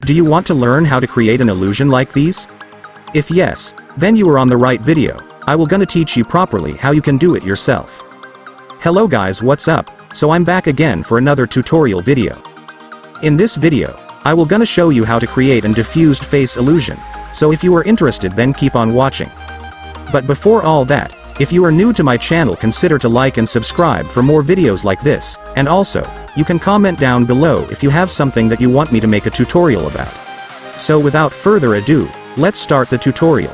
Do you want to learn how to create an illusion like these? If yes, then you are on the right video. I will gonna teach you properly how you can do it yourself. Hello guys, what's up? So I'm back again for another tutorial video. In this video, I will gonna show you how to create an diffused face illusion, so if you are interested then keep on watching. But before all that, if you are new to my channel, consider to like and subscribe for more videos like this, and also, you can comment down below if you have something that you want me to make a tutorial about. So without further ado, let's start the tutorial.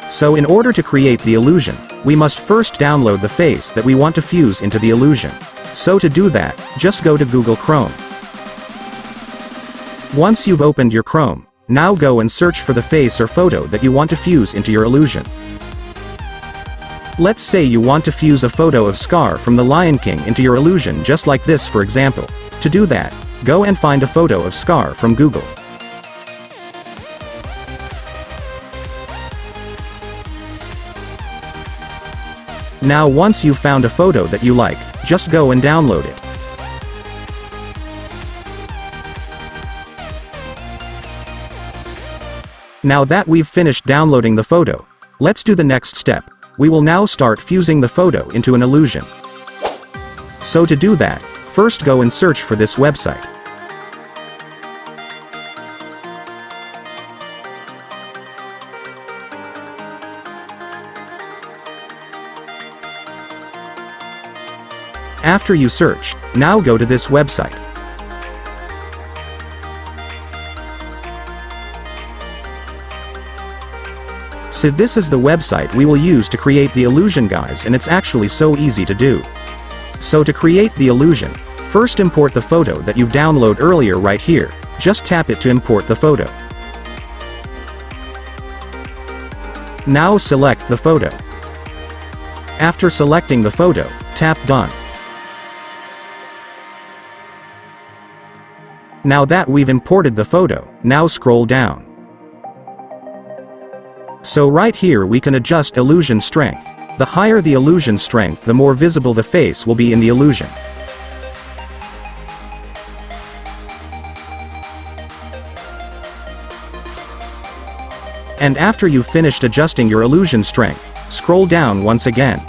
So in order to create the illusion, we must first download the face that we want to fuse into the illusion. So to do that, just go to Google Chrome. Once you've opened your Chrome, now go and search for the face or photo that you want to fuse into your illusion. Let's say you want to fuse a photo of Scar from The Lion King into your illusion, just like this for example. To do that, go and find a photo of Scar from Google. Now once you've found a photo that you like, just go and download it. Now that we've finished downloading the photo, let's do the next step. We will now start fusing the photo into an illusion. So to do that, first go and search for this website. After you search, now go to this website. So this is the website we will use to create the illusion guys, and it's actually so easy to do. So to create the illusion, first import the photo that you've downloaded earlier right here, just tap it to import the photo. Now select the photo. After selecting the photo, tap Done. Now that we've imported the photo, now scroll down. So right here we can adjust illusion strength. The higher the illusion strength, the more visible the face will be in the illusion. And after you've finished adjusting your illusion strength, scroll down once again.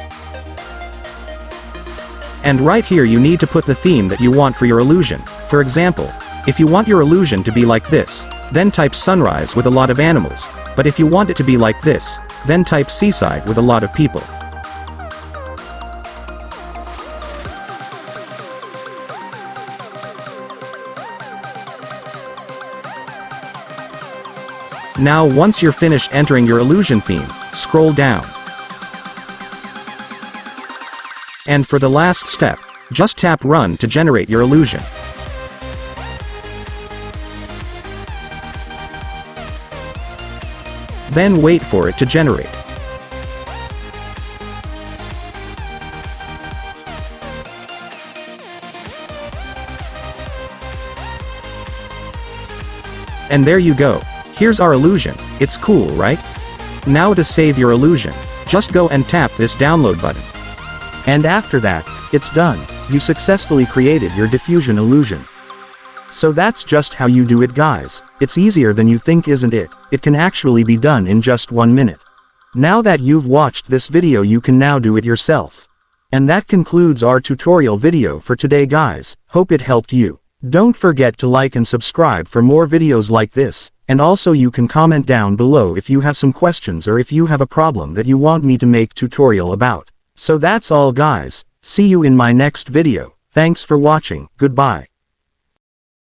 And right here you need to put the theme that you want for your illusion. For example, if you want your illusion to be like this, then type sunrise with a lot of animals. But if you want it to be like this, then type seaside with a lot of people. Now once you're finished entering your illusion theme, scroll down. And for the last step, just tap Run to generate your illusion. Then wait for it to generate. And there you go. Here's our illusion. It's cool, right? Now to save your illusion, just go and tap this download button. And after that, it's done. You successfully created your diffusion illusion. So that's just how you do it, guys. It's easier than you think, isn't it? It can actually be done in just 1 minute. Now that you've watched this video, you can now do it yourself. And that concludes our tutorial video for today, guys. Hope it helped you. Don't forget to like and subscribe for more videos like this, and also you can comment down below if you have some questions or if you have a problem that you want me to make tutorial about. So that's all, guys. See you in my next video. Thanks for watching. Goodbye.